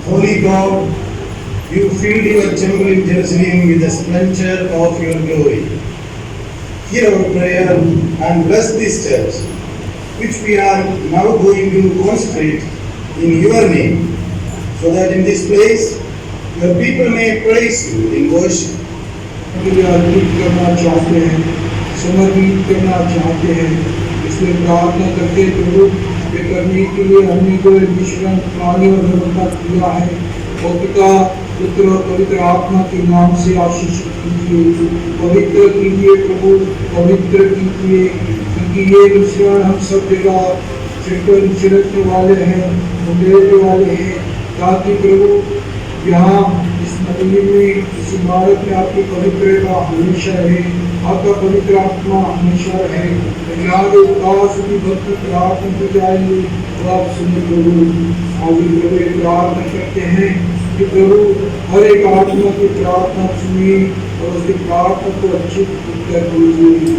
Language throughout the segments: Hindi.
Holy God, you filled your temple in Jerusalem with the splendor of your glory. Hear our prayer and bless this church, which we are now going to consecrate in your name, so that in this place your people may praise you in worship. अर्पित करना चाहते हैं, समर्पित करना चाहते हैं, इसलिए प्रार्थना करते प्रभु ये करने के लिए हमने कोई विश्राम प्राणी और व्यवस्था किया है। और पिता पुत्र और पवित्र आत्मा के नाम से आशीषित कीजिए, पवित्र कीजिए प्रभु, पवित्र कीजिए, क्योंकि ये मिश्रण हम सब जगह छिड़कने वाले हैं, उंडेलने वाले हैं, ताकि प्रभु यहाँ इस मंदिर में, इस इमारत में आपकी पवित्रता हमेशा रहे, आपका पवित्र आत्मा हमेशा रहे। आगे उदास की भक्ति प्रार्थना को जाएंगे तो आप सुनिए प्रभु। आगे प्रभु प्रार्थना करते हैं कि प्रभु हर एक आत्मा की प्रार्थना सुनिए और उसकी प्रार्थना को अच्छे उत्तर दीजिए।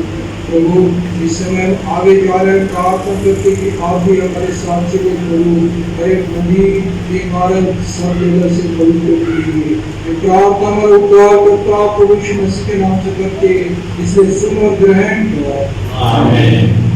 प्रभु इस समय हम आगे जा रहे हैं प्रार्थना करते कि आप भी हमारे साथ चले प्रभु, हर एक मंदिर की इमारत सब जगह से पवित्र कीजिए। प्रार्थना में उद्धार करता प्रभु यीशु मसीह के नाम से करते, इसलिए सुन और ग्रहण करो। आमीन।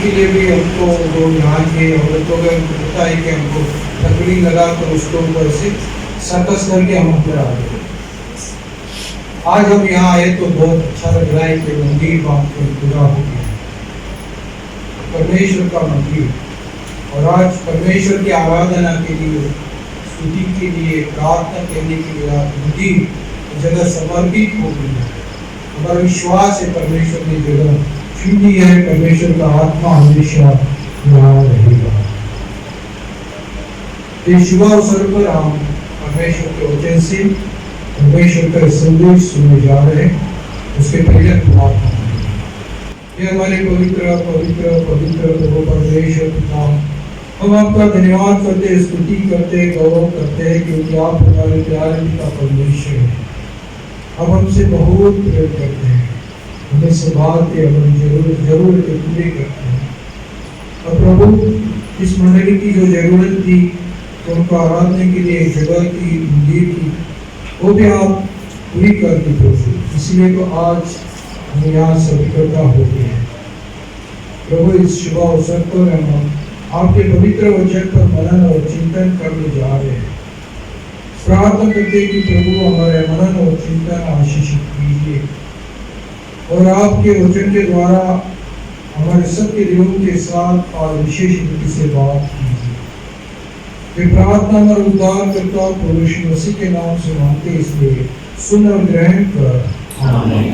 उसके लिए भी हमको वो यहाँ के औरतों का होता है कि हमको लकड़ी लगा कर उसके ऊपर से सर्कस करके हम ऊपर आ गए। आज हम यहाँ आए तो बहुत अच्छा लग रहा है कि मंदिर बात पूरा हो गया, परमेश्वर का मंदिर, और आज परमेश्वर की आराधना के लिए, स्तुति के लिए, प्रार्थना करने के लिए मंदिर जगह समर्पित हो गई है। हमारा विश्वास है परमेश्वर ने जगह चुनी है, परमेश्वर का आत्मा हमेशा यहाँ रहेगा। इस शुभ अवसर पर हम परमेश्वर के वचन से परमेश्वर का संदेश सुनने जा रहे हैं। उसके पहले प्रार्थना करेंगे। ये हमारे पवित्र पवित्र पवित्र प्रभु परमेश्वर पिता, हम आपका धन्यवाद करते, स्तुति करते, गौरव करते हैं क्योंकि आप हमारे प्यारे पिता परमेश्वर हैं। अब हमसे बहुत प्रेम करते हैं, हमें संभालते, हमारी जरूरतें पूरी करते हैं। और प्रभु इस मंडली की जो जरूरत थी तो उनको आराधने के लिए जगह की, मंदिर की, वो भी आप पूरी कर दी प्रभु। इसलिए तो आज हम यहाँ सब इकट्ठा हो गए हैं। प्रभु इस शुभ अवसर पर हम आपके पवित्र वचन पर मनन और चिंतन करने जा रहे हैं। प्रार्थना करते कि प्रभु हमारे मनन और चिंतन आशीषित कीजिए और आपके वचन के द्वारा हमारे सबके दिलों के साथ और विशेष रीति से बात कीजिए। ये प्रार्थना हमारे उद्धारकर्ता प्रभु यीशु मसीह के नाम से मांगते, इसलिए सुन और ग्रहण कर, आमीन।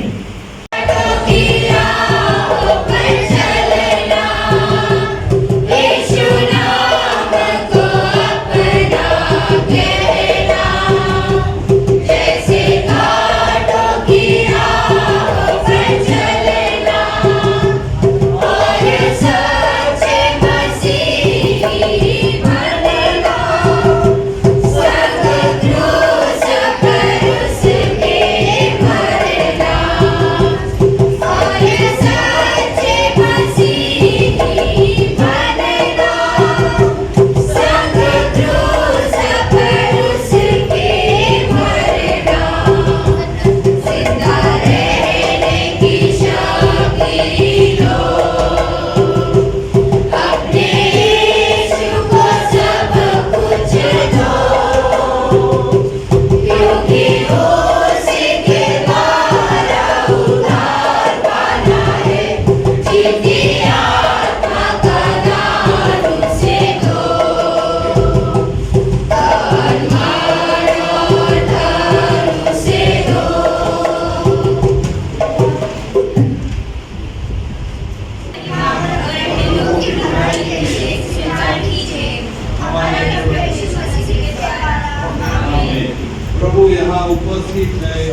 प्रभु यहाँ उपस्थित है,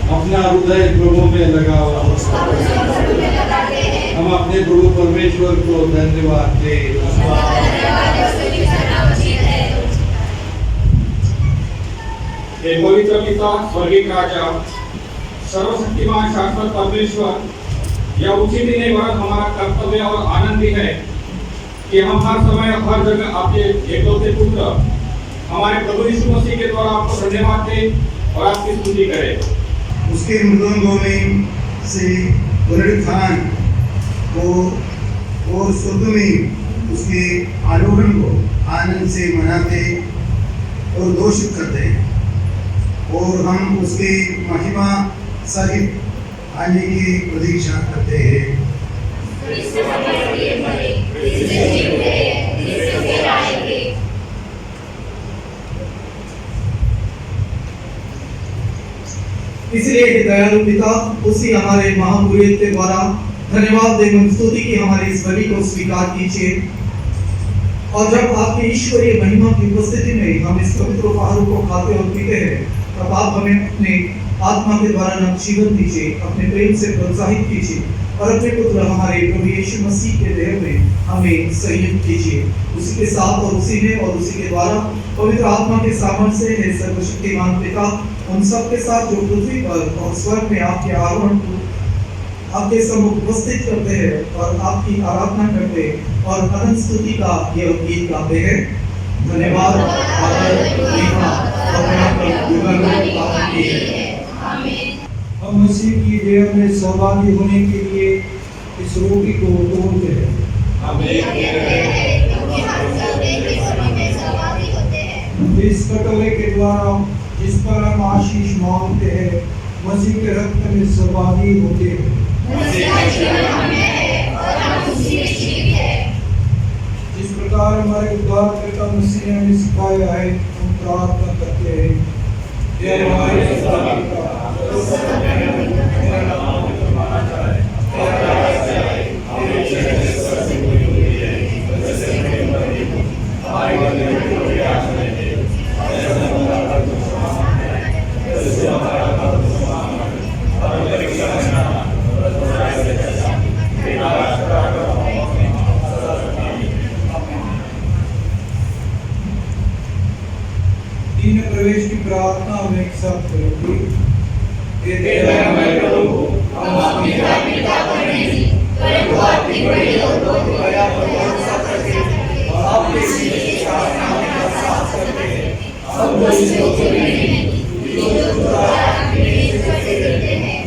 अपना हृदय प्रभु में लगाओ। हम अपने प्रभु परमेश्वर को धन्यवाद दें। हे पवित्र पिता, स्वर्गीय राजा, सर्वशक्तिमान शाश्वत परमेश्वर, यह उचित ही नहीं वरन हमारा कर्तव्य और आनंद भी है कि हम हर समय हर जगह आपके एकलौते पुत्र हमारे प्रभु यीशु मसीह के द्वारा आपको धन्यवाद दें और आपकी स्तुति करें। उसके मृदंगों में से पुनरुत्थान को और स्वर्ग में उसके आरोहण को आनंद से मनाते और घोषित करते हैं, और हम उसके महिमा सहित आने की प्रतीक्षा करते हैं। इसलिए दयालु पिता, उसी हमारे महापुरोहित के द्वारा धन्यवाद एवं स्तुति की हमारी इस बलि को स्वीकार कीजिए, और जब आपकी ईश्वरीय महिमा की उपस्थिति में हम इस पवित्र उपहार को खाते और पीते हैं, तब आप हमें अपने आत्मा के द्वारा नव जीवन दीजिए, अपने प्रेम से प्रोत्साहित कीजिए और अपने पुत्र हमारे प्रभु यीशु मसीह के देह में हमें संयुक्त कीजिए। उसी के साथ और उसी में और उसी के द्वारा पवित्र आत्मा के सामर्थ्य से हे सर्वशक्तिमान पिता, उन सब के साथ जो पृथ्वी पर और स्वर्ग में आपके आरोहण को आपके सम्मुख उपस्थित करते हैं और आपकी आराधना करते हैं और अनंत स्तुति का यह गीत गाते हैं। धन्यवाद, आदर, महिमा और आपकी है। हम मसीह की देह में सहभागी होने के लिए इस इस रोटी को तोड़ते हैं। इस कटोरे के द्वारा जिस पर हम आशीष मांगते हैं मसीह के रक्त में सहभागी होते हैं। जिस प्रकार हमारे उद्धारकर्ता मसीह ने हमें सिखाया है हम प्रार्थना करते हैं। हे हमारे दीन प्रवेश की प्रार्थना हम एक साथ करेंगे। हे दयामय प्रभु, हम आपकी धार्मिकता पर नहीं परंतु आपकी बड़ी और बहुत दया पर भरोसा करते हैं और आपके सीधे शासना में विश्वास करते हैं। हम दूसरों को नहीं जो द्वारा प्रेरित करते रहते हैं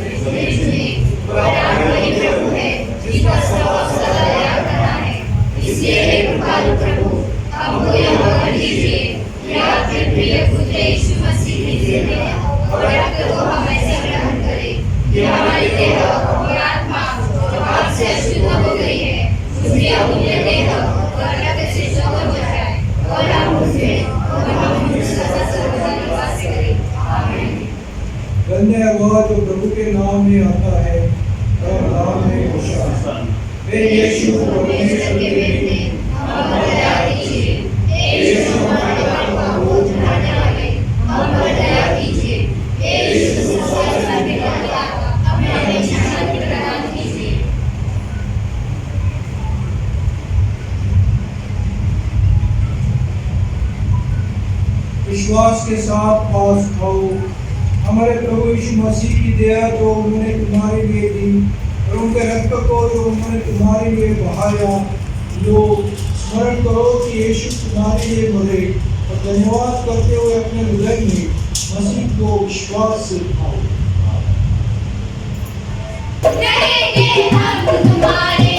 पर आपका वही प्रभु है जिसका स्वभाव सदा दया करना है। इसलिए हे कृपालु प्रभु, हमको यह वरदान दीजिए कि आपके प्रिय पुत्र यीशु मसीह की देह और रक्त को हम ऐसे ग्रहण करें कि हमारी देह और आत्मा जो पाप से अशुद्ध हो गई है उसकी अमूल्य देह और रक्त से शुद्ध हो जाए और हम उसमें सदा सर्वदा निवास करें। आमीन। धन्य है वह जो प्रभु के नाम में आता है और नाम में विश्वास। हे यीशु परमेश्वर के बेटे, हम पर दया कीजिए। हे यीशु हमारे पापों का बोझ उठाने वाले, हम पर दया कीजिए। हे यीशु संसार का निकलता हमें हमेशा शांति प्रदान कीजिए। विश्वास के साथ पास खाओ। हमारे प्रभु यीशु मसीह की दया जो उन्होंने तुम्हारे लिए दी और उनके रक्त को जो उन्होंने तुम्हारे लिए बहाया, जो स्मरण करो कि यीशु तुम्हारे लिए मरे और धन्यवाद करते हुए अपने हृदय में मसीह को विश्वास से खाओ। रहेंगे हम तुम्हारे,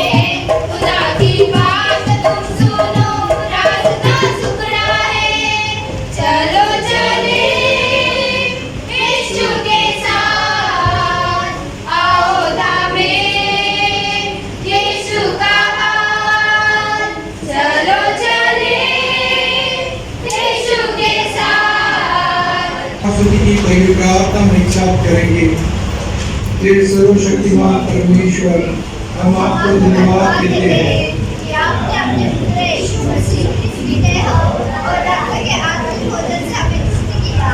खुदा की बात तुम सुनो, रास्ता सुखड़ा है, चलो चले यीशु के साथ, आओ थामे यीशु का हाथ, चलो चले यीशु के साथ। आसुदी की पहली प्रार्थना हम एक साथ करेंगे। हे सर्वशक्तिमान परमेश्वर, हम आपको धन्यवाद देते हैं कि आपने अपने पुत्र यीशु मसीह की देह और रक्त के आत्मिक भोजन से हमें मुक्त किया।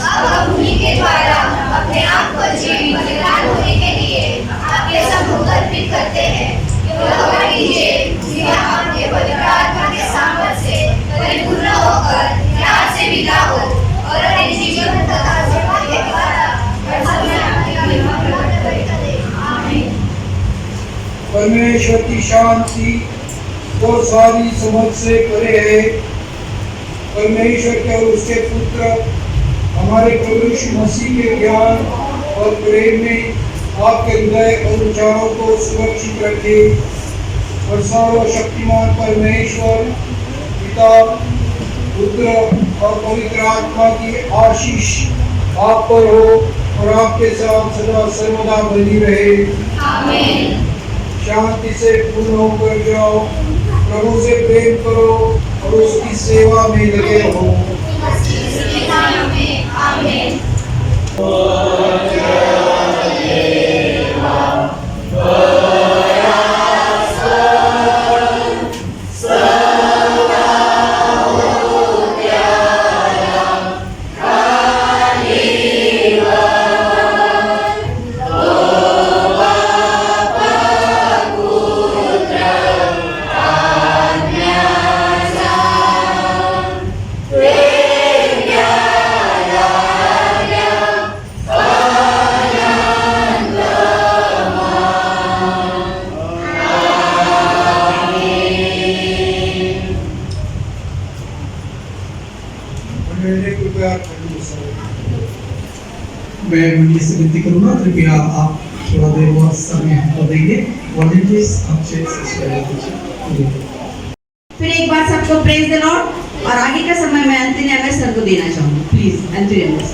अब हम उन्हीं के द्वारा अपने आप को जीवित बलिदान होने के लिए आपके सम्मुख अर्पित करते हैं। कृपा कीजिए कि हम आपके पवित्र आत्मा के सामर्थ्य से परिपूर्ण होकर यहाँ से विदा हो और अपने जीवन तथा सेवा के द्वारा हर समय आपकी महिमा प्रकट करें। आमीन। परमेश्वर की शांति वो सारी समझ से परे है। परमेश्वर के और उसके पुत्र हमारे प्रभु यीशु मसीह के ज्ञान और प्रेम में आपके हृदय और विचारों को सुरक्षित रखे और सर्वशक्तिमान परमेश्वर पिता, पुत्र और पवित्र आत्मा की आशीष आप पर हो और आपके साथ सदा सर्वदा बनी रहे। आमीन। शांति से पूर्ण होकर जाओ, प्रभु से प्रेम करो और उसकी सेवा में लगे रहो। मसीह के नाम में आमीन। मैं मनीष से विनती करूंगा, कृपया आप थोड़ा थोड़े बहुत समय हमको देंगे। वॉलंटियर्स आप चेक सब्सक्राइब कीजिए। फिर एक बार सबको प्रेज द लॉर्ड और आगे का समय मैं एंथनी एमएस सर को देना चाहूंगी। Please Anthony MS.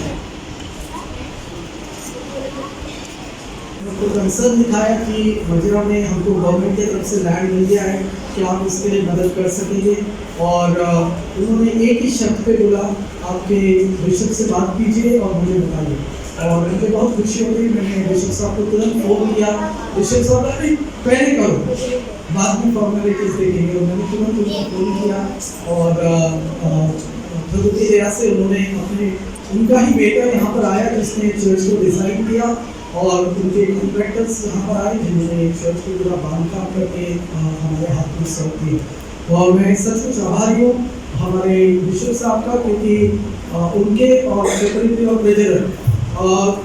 तो कंसर्न दिखाया कि मजरा में हमको गवर्नमेंट की तरफ से लैंड मिल गया है कि आप इसके लिए मदद कर सकेंगे, और उन्होंने एक ही शर्त पे बोला आपके बिशप से बात कीजिए और मुझे बताइए, और मुझे बहुत खुशी हो गई। मैंने बिशप साहब को तुरंत फोन किया। बिशप साहब ने पहले करो, बाद में फॉर्मेलिटीज देखेंगे, और मैंने तुरंत उनको फोन किया, और प्रगति दया से उन्होंने अपने उनका ही बेटा यहाँ पर आया जिसने चर्च को डिज़ाइन किया, और उनके कॉन्ट्रैक्टर्स यहाँ पर आए जिन्होंने चर्च को पूरा बांधकाम करके हमारे हाथ में सौंप दिया। और मैं सचमुच आभारी हूँ हमारे बिशप साहब का, क्योंकि उनके और सेक्रेटरी और ट्रेजरर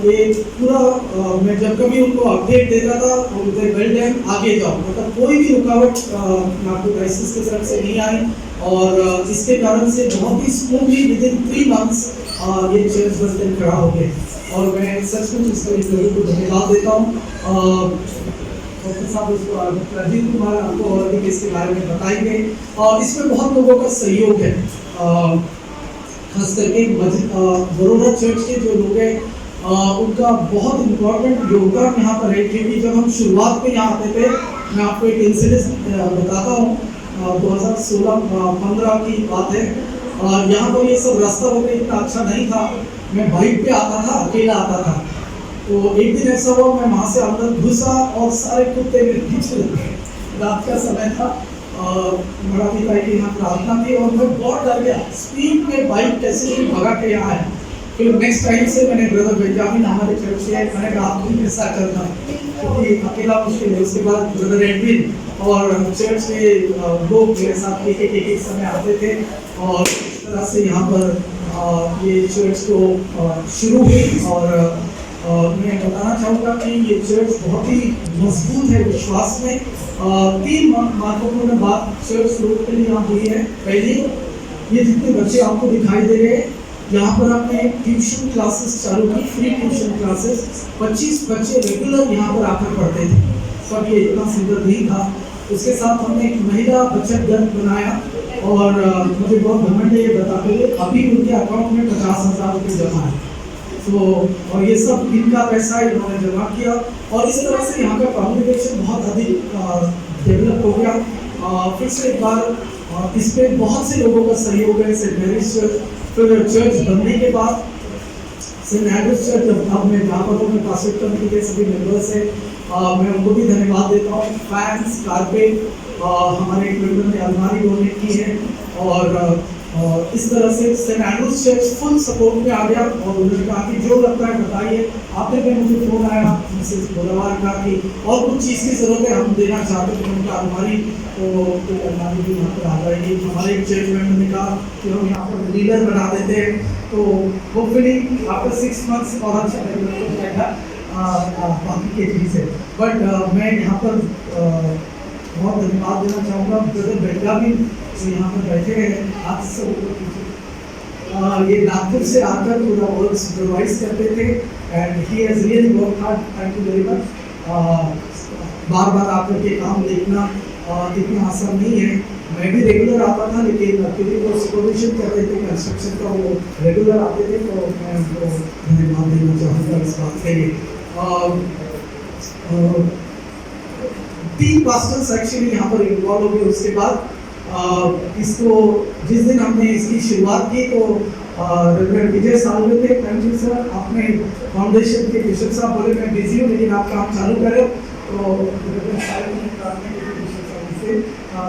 ये पूरा मैं जब कभी उनको अपडेट देता था और उनके वेल डन आगे जाओ, मतलब कोई भी रुकावट नार्कोटाइसिस के तरफ से नहीं आई, और इसके कारण से बहुत ही स्मूथली विदिन 3 मंथ्स ये चर्च बर्तन खड़ा हो गया। और मैं सचमुच इसको इस लोगों को धन्यवाद देता हूँ। डॉक्टर साहब उसको राजीव कुमार आपको और भी इसके बारे में बताएंगे, और इसमें बहुत लोगों का सहयोग है, खास करके बड़ौदा चर्च के जो लोग हैं उनका बहुत इम्पोर्टेंट योगदान यहाँ पर है। क्योंकि जब हम शुरुआत में यहाँ आते थे, मैं आपको एक इंसिडेंट बताता हूँ, 2016-15 की बात है। यहाँ पर ये सब रास्ता वगैरह इतना अच्छा नहीं था, मैं बाइक पे आता था, अकेला आता था। तो एक दिन ऐसा हुआ, मैं वहाँ से अंदर घुसा और सारे कुत्ते मेरे पीछे लगे। रात का समय था, बड़ा पिता की यहाँ प्रार्थना थी, और मैं बहुत डर गया। स्पीड में बाइक कैसे भी भगा के यहाँ आया। फिर नेक्स्ट टाइम से मैंने ब्रदर बेंजामिन हमारे चर्च से मैंने कहा आप भी मेरे साथ चलना, क्योंकि अकेला मुश्किल है। उसके बाद ब्रदर एडविन और चर्च के लोग मेरे साथ एक समय आते थे, और इस तरह से यहाँ पर ये चर्च को शुरू हुई। और मैं बताना चाहूँगा कि ये चर्च बहुत ही मजबूत है विश्वास में। 3 महत्वपूर्ण बात चर्च शुरू के लिए यहाँ हुई है। पहली, ये जितने बच्चे आपको दिखाई दे रहे हैं, यहाँ पर हमने ट्यूशन क्लासेस चालू की, फ्री ट्यूशन क्लासेस। 25 बच्चे रेगुलर यहाँ पर आकर पढ़ते थे। सब ये इतना सुंदर नहीं था। उसके साथ हमने एक महिला बचत घर बनाया, और मुझे बहुत घमंड है ये बताते हुए, अभी उनके अकाउंट में 50,000 रुपये जमा है। तो और ये सब इनका पैसा इन्होंने जमा किया, और इस तरह से यहाँ का कम्युनिकेशन बहुत अधिक डेवलप हो गया। फिर से एक बार इस पर बहुत से लोगों का सहयोग है। सेंट मैरीज चर्च, फिर चर्च बनने के बाद सेंट एंड्रूज चर्च, अब मैं जहाँ पर हूँ, पास्टर कमेटी के सभी मेंबर्स हैं, मैं उनको भी धन्यवाद देता हूँ। फैंस, कारपेट, हमारे एक मेंबर ने अलमारी डोनेट की है, और इस तरह से saint Andrews church full support में आ गया। और उन्होंने कहा कि जो लगता है बताइए। आपने भी मुझे फोन आया मिसेस बोलावार का कि और कुछ चीज़ की जरूरत है, हम देना चाहते हैं उनका अलमारी, तो अलमारी भी यहाँ पर आ जाएगी। हमारे एक चर्च मेंबर ने कहा कि हम यहाँ पर लीडर बना देते हैं, तो होपफुली आफ्टर 6 मंथ्स और अच्छा रहेगा बाकी के चीज़ है। बट मैं यहाँ पर बहुत धन्यवाद देना चाहूँगा ब्रदर बेंजामिन जो यहाँ पर बैठे हैं। आज से ये नागपुर से आकर पूरा वर्क सुपरवाइज करते थे, and he has really work hard. Thank you very much. बार बार आकर के काम देखना इतना आसान नहीं है। मैं भी रेगुलर आता था, लेकिन क्योंकि वो सुपरविजन कर रहे थे कंस्ट्रक्शन का, वो रेगुलर आते थे, तो मैं उनको धन्यवाद देना चाहूँगा इस बात के लिए। 3 पास्टर्स एक्चुअली यहाँ पर इन्वॉल्व हो गए। उसके बाद इसको जिस दिन हमने इसकी शुरुआत की, तो रेवरेंड विजय सालवे थे, थैंक यू सर, आपने फाउंडेशन के बिशप साहब बोले मैं बिजी हूँ लेकिन आप काम चालू करें, तो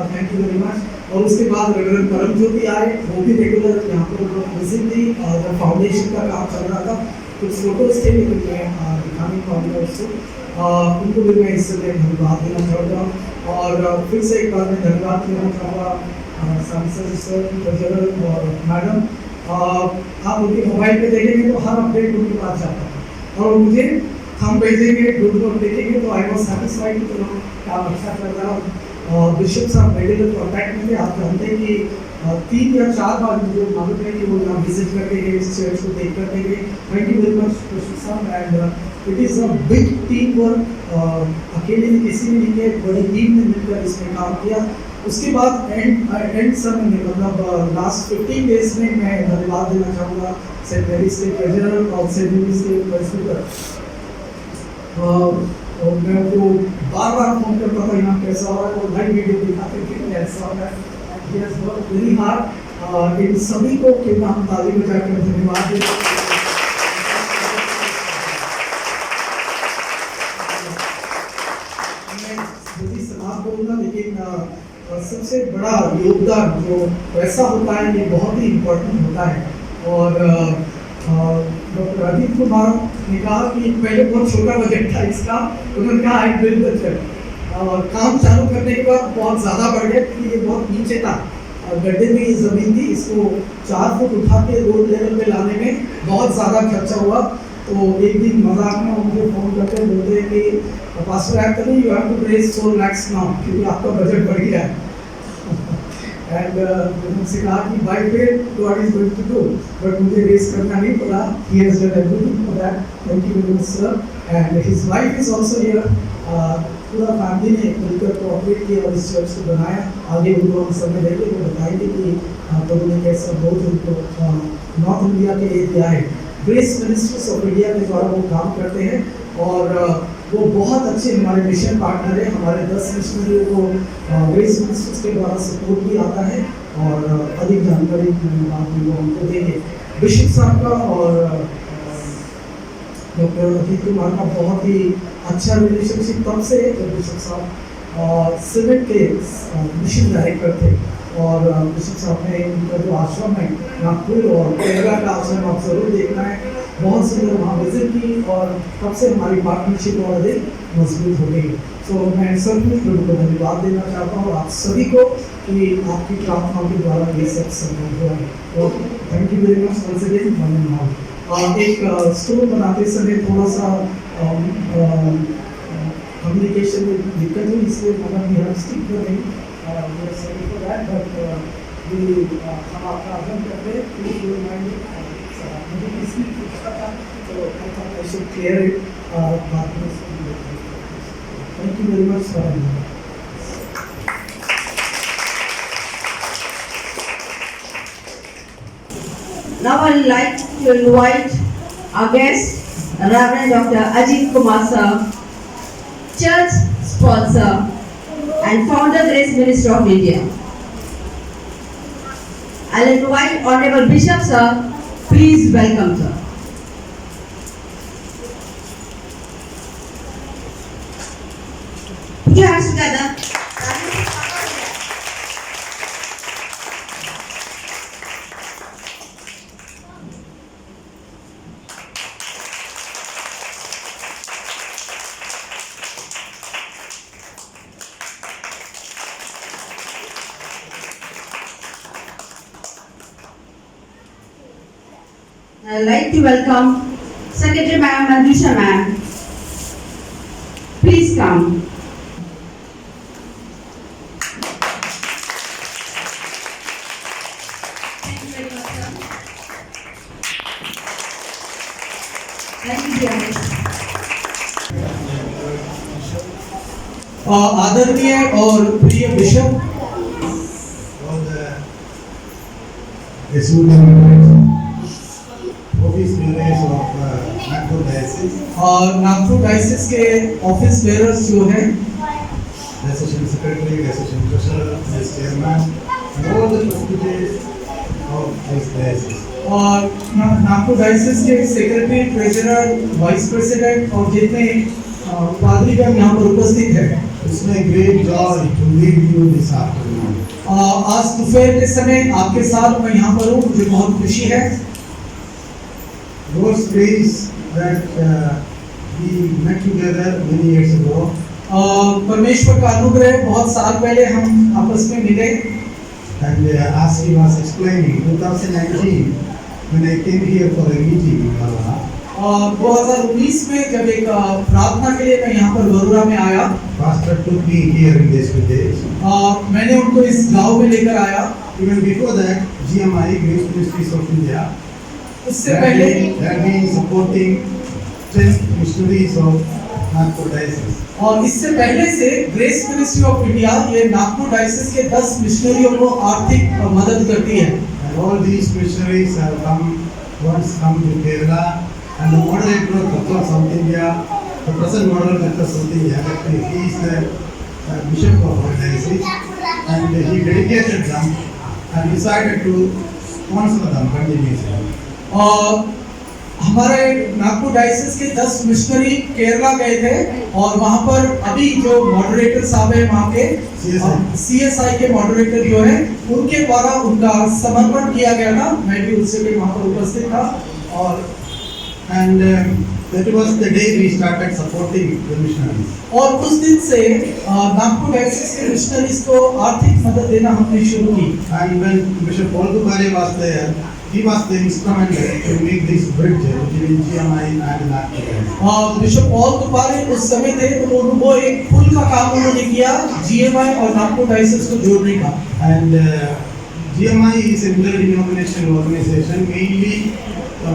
थैंक यू वेरी मच। और उसके बाद रेवरेंड परम ज्योति आए, वो भी रेगुलर यहाँ पर विजिट थी, और फाउंडेशन का काम चल रहा था। कुछ फोटोज थे, लेकिन मैं दिखाने पाऊँगा उसको, उनको भी मैं इस समय धन्यवाद देना चाहूँगा। और फिर से एक बार मैं धन्यवाद देना चाहूँगा सांसद सर, ट्रेजरर और मैडम। आप उनके मोबाइल पे देखेंगे तो हर अपडेट उनके पास जाता है, और मुझे हम भेजेंगे गुड वर्क देखेंगे तो आई वॉज सेटिस्फाइड, तो काम अच्छा कर रहा हूँ। बिशप साहब रेगुलर कॉन्टैक्ट में थे। आप जानते हैं कि 3 या 4 बार मुझे मालूम है कि वो यहाँ विजिट करके गए, इस चर्च को देख करके गए। Thank you very much bishop साहब, and it is a big team work. अकेले ने किसी ने नहीं किया, एक बड़ी टीम ने मिलकर इसमें काम किया। उसके बाद एंड समय में मतलब लास्ट 15 डेज में मैं धन्यवाद देना चाहूँगा सेंट मैरीज के ट्रेजरर और सेंट मैरीज के प्रेसिडेंट। और मैं उनको बार बार फोन करता था यहाँ कैसा हो रहा है, और लाइव वीडियो दिखाते थे कैसा हो रहा है। And he has worked very hard. इन सभी को केवल हम ताली बजाकर धन्यवाद देते हैं। मैं जल्दी समाप्त करूँगा, लेकिन सबसे बड़ा योगदान जो पैसा होता है ये बहुत ही इम्पोर्टेंट होता है। और डॉक्टर अजीत कुमार ने कहा कि पहले बहुत छोटा बजट था इसका, उन्होंने कहा आई बिल्ड द चर्च, और काम चालू करने के बाद बहुत ज़्यादा बढ़ गया क्योंकि ये बहुत नीचे था, गड्ढे में ये ज़मीन थी। इसको 4 फुट उठा के रोड लेवल पे लाने में बहुत ज़्यादा खर्चा हुआ। तो एक दिन मजाक में मुझे फ़ोन करके बोलते हैं कि pastor actually you have to raise 4 lakhs now, क्योंकि आपका बजट बढ़ गया है। एंड उनसे कहा कि by faith God is going to do, but मुझे रेस करना नहीं पड़ा। He has done everything for that, thank you very much sir. And his wife is also here. पूरा फैमिली ने मिलकर कोऑपरेट किया और इस चर्च को बनाया। आगे उनको हम समय देंगे, वो बताएंगे कि प्रभु ने कैसा बहुत उनको नॉर्थ इंडिया के लिए दिया है। ग्रेस मिनिस्ट्रीज ऑफ इंडिया के द्वारा वो काम करते हैं, और वो बहुत अच्छे हमारे मिशन पार्टनर है। हमारे 10 मिशनरियों को ग्रेस मिनिस्ट्रीज के द्वारा सपोर्ट भी आता है, और अधिक जानकारी बाद में वो हमको देंगे। बिशप साहब का और डॉक्टर अजीत कुमार का बहुत ही अच्छा रिलेशनशिप तब से है जब बिशप साहब सिविल के मिशन डायरेक्टर थे, और बिशप साहब ने उनका जो आश्रम है नागपुर और केरला का आश्रम आप जरूर देखना है, बहुत सुंदर वहाँ विजिट की, और तब से हमारी पार्टनरशिप और अधिक मजबूत हो गई। सो मैं सभी प्रभु को धन्यवाद देना चाहता हूँ आप सभी को कि आपकी प्रार्थनाओं के द्वारा ये सब संभव हुआ है। तो thank you very much once again, धन्यवाद। एक स्टोर बनाते समय थोड़ा सा कम्युनिकेशन में दिक्कत हुई, इसलिए मतलब स्टिक कर रही हम आपका आदर करते हैं। मुझे किसी पूछता था तो आई शुड क्लियर इट बाद में। Thank you very much for. Now I would like to invite our guest, Reverend Dr. Ajit Kumar sir, church sponsor and founder Grace Ministry of India. I will invite Honorable Bishop sir. Please welcome sir. Put your hands together. I would like to welcome Secretary Ma'am Madhusha Ma'am. Please come. Thank you very much, sir. Thank you, dear guest. आदरणीय और प्रिय bishop, all the executive office bearers of Nagpur Diocese, और नागपुर डायसिस के ऑफिस बेयरर्स जो हैं, Association Secretary, Association Treasurer, Vice Chairman, and all the trustees of this diocese. और नागपुर डायसिस के सेक्रेटरी, ट्रेजरर, वाइस प्रेसिडेंट और जितने पादरीगण यहाँ पर उपस्थित हैं। It's my great joy to meet you this afternoon. आज दोपहर के समय आपके साथ मैं यहाँ पर हूँ, मुझे बहुत खुशी है। God's grace that we met together many years ago. परमेश्वर का अनुग्रह, बहुत साल पहले हम आपस में मिले। And as he was explaining, 2019, when I came here for a meeting in Kerala, 2019 में जब एक प्रार्थना के लिए मैं यहाँ पर बरोड़ा में आया, Pastor took me here in this village. मैंने उनको इस गांव में लेकर आया। Even before that, GMI, Grace Ministries of India, उससे पहले they have been supporting 10 missionaries of Nagpur diocese. और इससे पहले से ग्रेस मिनिस्ट्री ऑफ इंडिया ये नागपुर डायसिस के 10 मिशनरियों को आर्थिक मदद करती है। And all these missionaries have once come to Kerala, and the moderator of Tattva South India, the present moderator of Tattva South India, he is the bishop of our diocese, and he dedicated them and decided to sponsor them continuously. और हमारे नागपुर डायसिस के 10 मिशनरी केरला गए थे और वहाँ पर अभी जो मॉडरेटर साहब है वहाँ के CSI के मॉडरेटर जो है उनके द्वारा उनका समर्पण किया गया था। मैं भी उससे भी वहाँ पर उपस्थित था और that was the day we started supporting the missionaries. और उस दिन से नागपुर डायसिस के मिशनरीज को आर्थिक मदद देना हमने शुरू की। And when Bishop Paul Dubare was there, he was the instrument to make this bridge between GMI and Nagpur. Bishop Paul Dupare उस समय थे तो वो एक पुल का काम उन्होंने किया GMI और नागपुर डायसिस को जोड़ने का। And GMI is a interdenominational organization mainly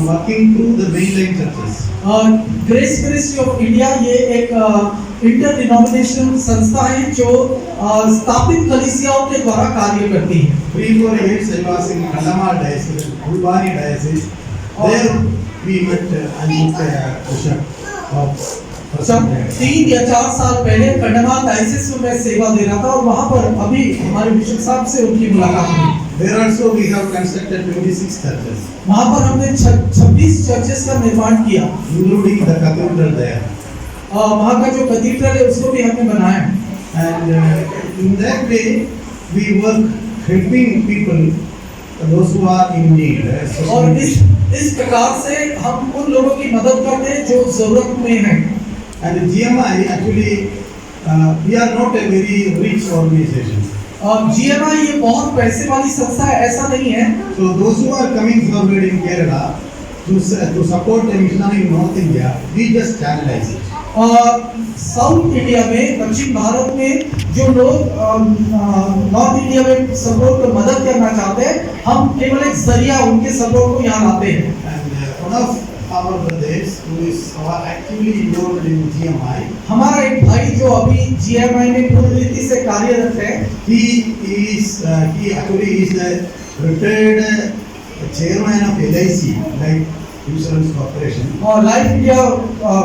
working through the mainline churches. Grace ministry of India ये एक इंटर डिनोमिनेशनल संस्था है जो स्थापित कलीसियाओं के द्वारा कार्य करती है। 3-4 years I was in Kandhamal diocese, Bulbani diocese. There we met bishop of जब 3 या 4 साल पहले कंडमाल डायसिस में मैं सेवा दे रहा था और वहाँ पर अभी हमारे बिशप साहब से उनकी मुलाकात हुई। There also we have constructed 26 churches, वहाँ पर हमने 26 चर्चेस का निर्माण किया, including the cathedral there. वहाँ का जो कैथेड्रल है उसको भी हमने बनाया। And in that way we work helping people, those who are in need. और इस प्रकार से हम उन लोगों की मदद करते हैं जो जरूरत में हैं। And GMI actually we are not a very rich organization. GMI ये बहुत पैसे वाली संस्था है ऐसा नहीं है। So those who are coming forward in Kerala to support a missionary in North India, we just channelize it. South India में दक्षिण भारत में जो लोग नॉर्थ इंडिया में सपोर्ट को मदद करना चाहते हैं हम केवल एक जरिया उनके सपोर्ट को यहाँ लाते हैं। And one of our brothers who is actively involved in GMI, हमारा एक भाई जो अभी GMI में पूर्ण रीति से कार्यरत है, he actually is the retired chairman of LIC, Life Insurance Corporation. और लाइफ इंडिया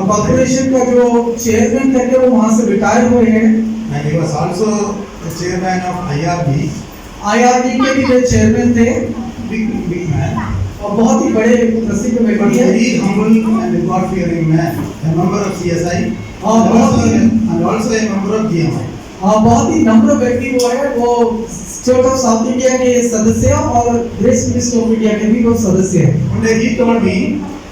कॉर्पोरेशन का जो चेयरमैन करके वो वहाँ से रिटायर हुए हैं। And he was also the chairman of IRB. IRB के भी वे चेयरमैन थे। Big man. और बहुत ही बड़े प्रसिद्ध But व्यक्ति हैं। very humble and God-fearing man, a member of CSI, and also a member of GMI. बहुत ही नम्र व्यक्ति वो है, वो चर्च ऑफ साउथ इंडिया के सदस्य और ग्रेस मिनिस्ट्री ऑफ इंडिया के भी वो सदस्य हैं। One day he told me,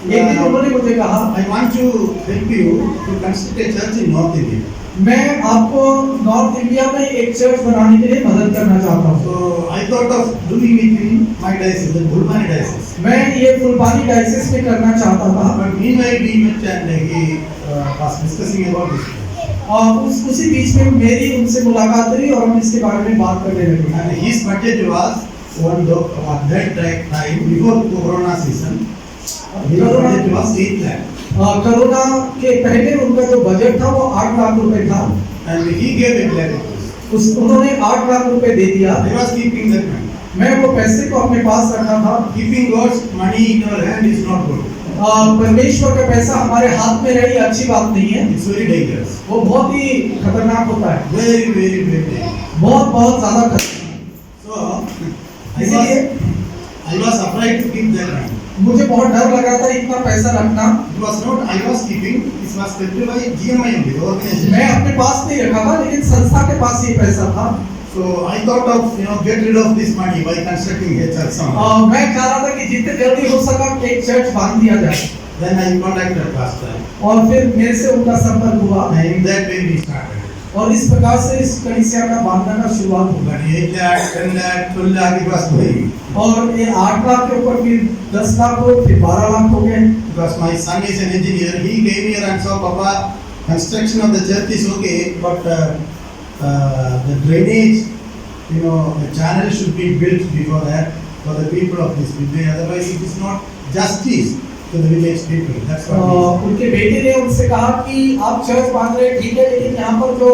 एक दिन उन्होंने मुझे कहा, I want to help you to construct a church in North India. मैं आपको नॉर्थ इंडिया में एक चर्च बनाने के लिए मदद करना चाहता हूँ। So I thought of doing it in my diocese, the Bulbani diocese. मैं ये फुलबानी डायसिस में करना चाहता था। But meanwhile we met and he was discussing about this. और उसी बीच में मेरी उनसे मुलाकात हुई और हम इसके बारे में बात करने लगे। And his budget was at that time before Corona season. His budget was 8 lakh. Corona के पहले उनका जो बजट था वो 8 लाख रुपए था। And he gave 8 lakh. उन्होंने 8 लाख रुपए दे दिया। I was keeping that money. मैं वो पैसे को अपने पास रखा था। Keeping God's money in our hand is not good. परमेश्वर का पैसा हमारे हाथ में रही अच्छी बात नहीं है। It's very dangerous. वो बहुत ही खतरनाक होता है। Very dangerous. बहुत ज्यादा खतरनाक। So इसीलिए I was afraid to keep that money. मुझे बहुत डर लग रहा था इतना पैसा रखना। It was not I was keeping. It was kept by GMI only, the organization. मैं अपने पास नहीं रखा था लेकिन संस्था के पास ये पैसा था। So I thought of get rid of this money by constructing a church somewhere. मैं चाह रहा था कि जितने जल्दी हो सका एक चर्च बांध दिया जाए। Then I contacted pastor. और फिर मेरे से उनका संपर्क हुआ। And in that way we started. और इस प्रकार से इस कलीसिया का बांधने का शुरुआत हुआ। But 8 lakh, 10 lakh, 12 lakh it was going. और ये 8 लाख के ऊपर फिर 10 लाख हो फिर 12 लाख हो गए। Because my son is an engineer, he came here and saw, Papa, construction of the church is okay, but the drainage, a channel should be built before that for the people of this village. Otherwise, it is not justice to the village people. That's what he said. उनके बेटे ने उनसे कहा कि आप चर्च बांध रहे हैं ठीक है, लेकिन यहाँ पर जो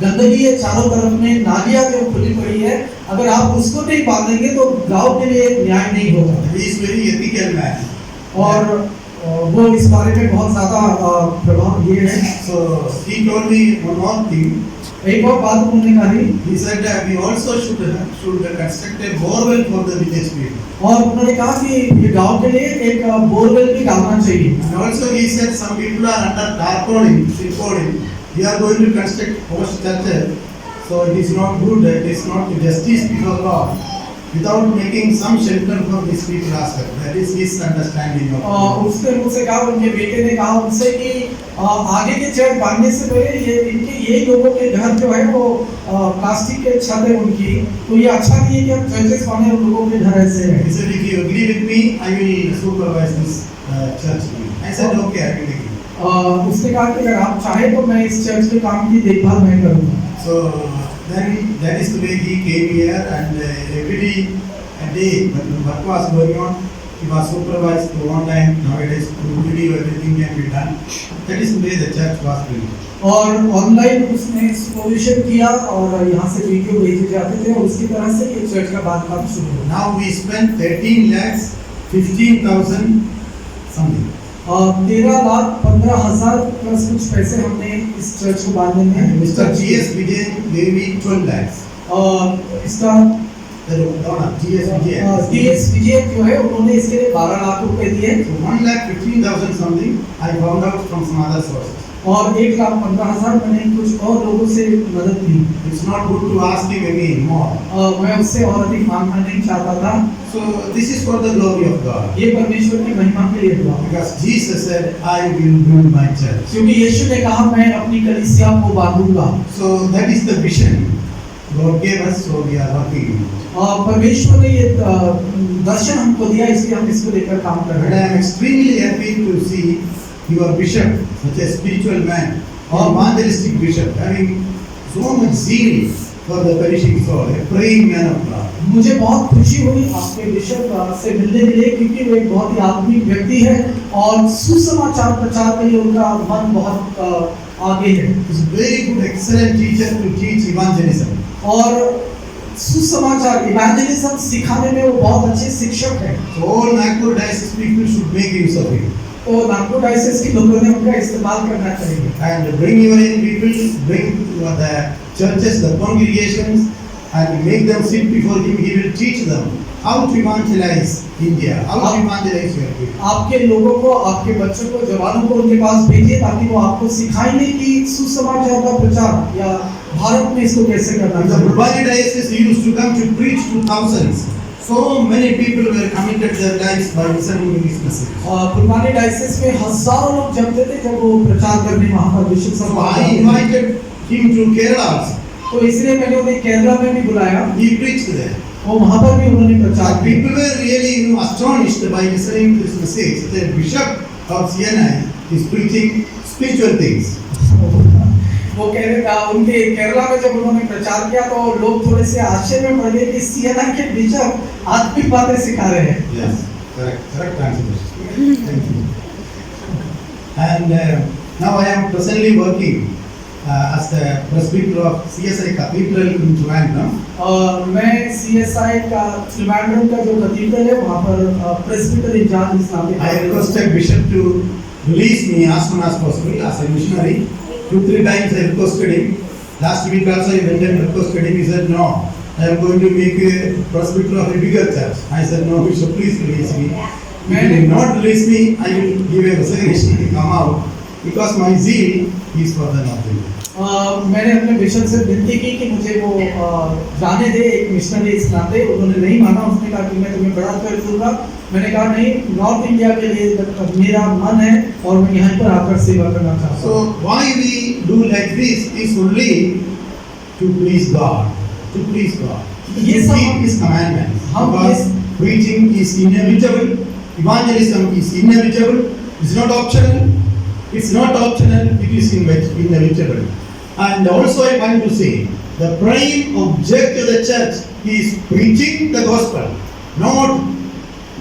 गंदगी है चारों तरफ में, नालियाँ जो खुली पड़ी है, अगर आप उसको नहीं बांधेंगे तो गांव के लिए न्याय नहीं होगा। He is very ethical man. और वो इस बारे में बहुत ज़्यादा प्रभाव ये है। So he told me one more thing. एक और बात उन्होंने कही, He said that we also should construct a borewell for the village people. और उन्होंने कहा कि ये गांव के लिए एक बोरवेल भी डालना चाहिए। And also he said some people are under tarpaulin. We are going to construct post churches. So it is not good. It is not justice before God. Without making some shelter for these people as well. That is his understanding of it. उसने मुझसे कहा, उनके बेटे ने कहा उनसे कि आगे के चर्च बांधने से पहले ये इनके यही लोगों के घर जो है वो प्लास्टिक के छत है उनकी, तो ये अच्छा नहीं है कि हम चर्चेस बने और लोगों के घर ऐसे हैं। He said, if you agree with me, I will supervise this church. I said, okay, I will agree. उसने कहा कि अगर आप चाहें तो मैं इस चर्च के काम की देखभाल मैं करूँगा। So then that is the way he came here, and every day when the work was going on, he was supervised to one time. Nowadays through video everything can be done. That is the way the church was built. और ऑनलाइन उसने सुपरविजन किया और यहाँ से वीडियो भेजे जाते थे और उसकी तरह से ये चर्च का बांधकाम शुरू हुआ। Now we spent 13,15,000 something. 13,15,000 plus कुछ पैसे हमने इस चर्च को बांधने में And Mr. G.S. Vijay gave me 12 lakhs. इसका G.S. विजय जो है उन्होंने इसके लिए 12 लाख रुपए दिए। So 1,15,000 something I found out from some other sources. और 1,15,000 मैंने कुछ और लोगों से मदद ली। It's not good to ask him again more. मैं उससे और अधिक मांगना नहीं चाहता था। So this is for the glory of God. ये परमेश्वर की महिमा के लिए हुआ। Because Jesus said, I will build my church. क्योंकि यीशु ने कहा मैं अपनी कलीसिया को बांधूंगा। So that is the vision God gave us, so we are working. परमेश्वर ने ये दर्शन हमको दिया, इसलिए हम इसको लेकर काम कर And रहे I हैं। am extremely happy to see your bishop, such a spiritual man, or evangelistic bishop, having so much zeal for the perishing soul, a praying man of God. मुझे बहुत खुशी हुई आपके बिशप से मिलने के लिए, क्योंकि वो एक बहुत ही आत्मिक व्यक्ति है और सुसमाचार प्रचार के लिए उनका मन बहुत आगे है। He is a very good, excellent teacher to teach evangelism. और सुसमाचार इवेंजलिज्म सिखाने में वो बहुत अच्छे शिक्षक हैं। So all Nagpur diocese people should make use of him. तो नागपुर डायसिस के लोगों ने उनका इस्तेमाल करना चाहिए। And bring your young people, bring the churches, the congregations, and make them sit before him. He will teach them how to evangelize India, how to evangelize your people. आपके लोगों को, आपके बच्चों को, जवानों को उनके पास भेजिए ताकि वो आपको सिखाएंगे कि सुसमाचार का प्रचार या भारत में इसको कैसे करना In the चाहिए। Burbani diocese, he used to come to preach to thousands. So many people were committed their lives by listening to his message. पुरबानी डायसिस में हजारों लोग जमते थे जब वो प्रचार करने वहाँ पर विशुद्ध So सभा I invited him to Kerala also. तो इसलिए मैंने उन्हें केरला में भी बुलाया, He preached there. वो वहाँ पर भी उन्होंने प्रचार And किया। people were really astonished by listening to this message. The bishop of CNI is preaching spiritual things. वो कह रहे थे उनके केरला में जब उन्होंने प्रचार किया तो लोग थोड़े से आश्चर्य में पड़ गए कि सीएनआई के बिशप आत्मिक बातें सिखा रहे हैं। Yes, correct answer. Thank you. And now I am presently working as the presbyter of CSI Cathedral in Trivandrum. मैं सीएसआई का त्रिवेंद्रम का जो कैथेड्रल है वहाँ पर presbyter in charge islamic. I requested bishop to release me as soon as possible as a missionary. 2-3 times I requested him. Last week also I went and requested him. He said no. I am going to make a presbyter of a bigger church. I said no, bishop, please release me. If you will not release me, I will give a resignation to come out because my zeal is for the North India. मैंने अपने बिशप से विनती की कि मुझे वो जाने दे एक मिशनरी इस नाते। उन्होंने नहीं माना, उसने कहा कि मैं तुम्हें बड़ा कर दूंगा। मैंने कहा नहीं, नॉर्थ इंडिया के लिए मेरा मन है और मैं यहाँ पर आकर सेवा करना चाहता हूँ। So why we do like this is only to please God, to please God. ये To सब keep His commandments. हम Because preaching is inevitable, evangelism is inevitable. It's not optional. It's not optional. It is inevitable. And also I want to say, the prime object of the church is preaching the gospel, not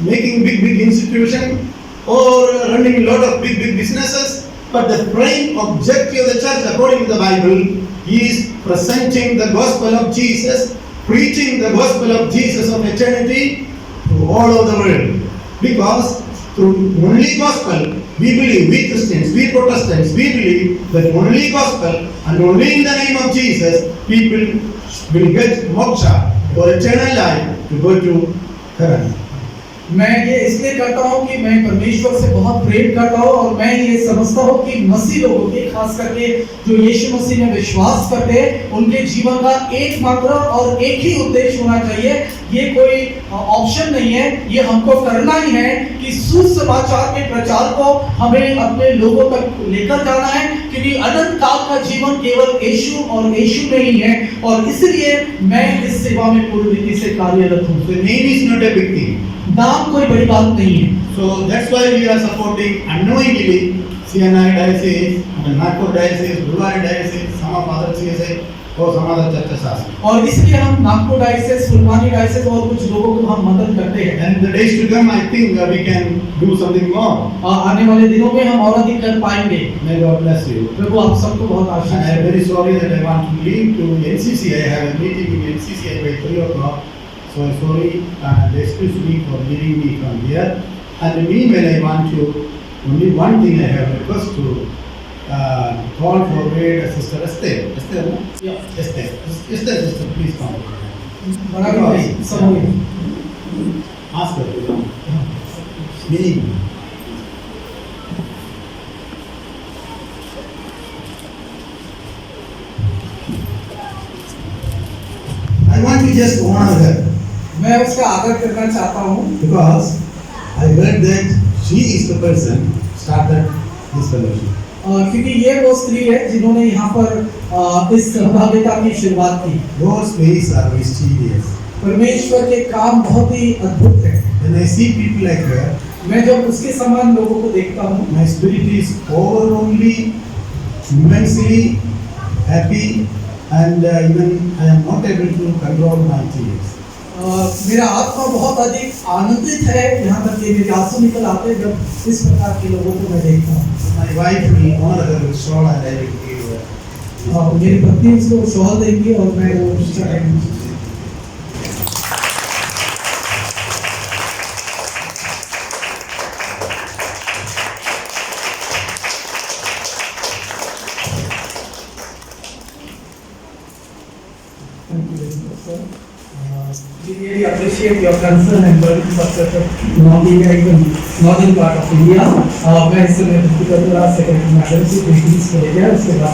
making big institution or running a lot of big businesses. But the prime objective of the church, according to the Bible, is presenting the gospel of Jesus, preaching the gospel of Jesus of eternity to all over the world. Because through only gospel, we believe, we Christians, we Protestants, we believe that only gospel and only in the name of Jesus, people will get moksha or eternal life to go to heaven. मैं ये इसलिए करता हूँ कि मैं परमेश्वर से बहुत प्रेम करता हूँ और मैं ये समझता हूँ कि मसीह लोगों के, खास करके जो यीशु मसीह में विश्वास करते हैं, उनके जीवन का एकमात्र और एक ही उद्देश्य होना चाहिए। ये कोई ऑप्शन नहीं है, ये हमको करना ही है कि सुसमाचार के प्रचार को हमें अपने लोगों तक लेकर जाना है, क्योंकि अनंत काल का जीवन केवल यीशु और यीशु में ही है, और इसलिए मैं इस सेवा में पूरी रीति से कार्यरत हूँ। The name is not a big thing. नाम कोई बड़ी बात नहीं है। So that's why we are supporting unknowingly CNI diocese, Nagpur diocese, Bhulwari diocese, some of other CSI or some other churches also. और इसलिए हम नागपुर डायसेस, फुलवानी डायसेस और कुछ लोगों को हम मदद करते हैं। And the days to come, I think we can do something more. आने वाले दिनों में हम और अधिक कर पाएंगे। May God bless you. प्रभु आप सबको बहुत आशीष And I am they. very sorry that I want to leave to NCC. I have a meeting in NCC by 3 o'clock. So I'm sorry, excuse me for leaving me from here. And meanwhile, I want to, only one thing I have a request to call forward Sister Esther. Esther, no? Yeah. Esther, sister, please come. बड़ा भाई सब हो गया। Ask her to come. Meaning, I want to just honor her मैं उसका आदर करना चाहता हूँ because I heard that she is the person started this fellowship. क्योंकि ये वो स्त्री है जिन्होंने यहाँ पर इस सहभागिता की शुरुआत की। God's ways are mysterious. परमेश्वर के काम बहुत ही अद्भुत है। When I see people like her, मैं जब उसके समान लोगों को देखता हूँ, my spirit is overwhelmingly, immensely happy, and even I am not able to control my tears. मेरा आत्मा बहुत अधिक आनंदित है, यहाँ तक कि मेरे आंसू निकल आते हैं जब इस प्रकार के लोगों को मैं देखता हूँ। My wife will honor her with shawl and I will give her. मेरी पत्नी उसको शॉल देंगी और मैं वो चढ़ाऊंगी। We really appreciate your concern and burden for such a northern part of India. मैं इस समय सेक्रेटरी मैडम से ग्रीटिंग्स करेगा, उसके बाद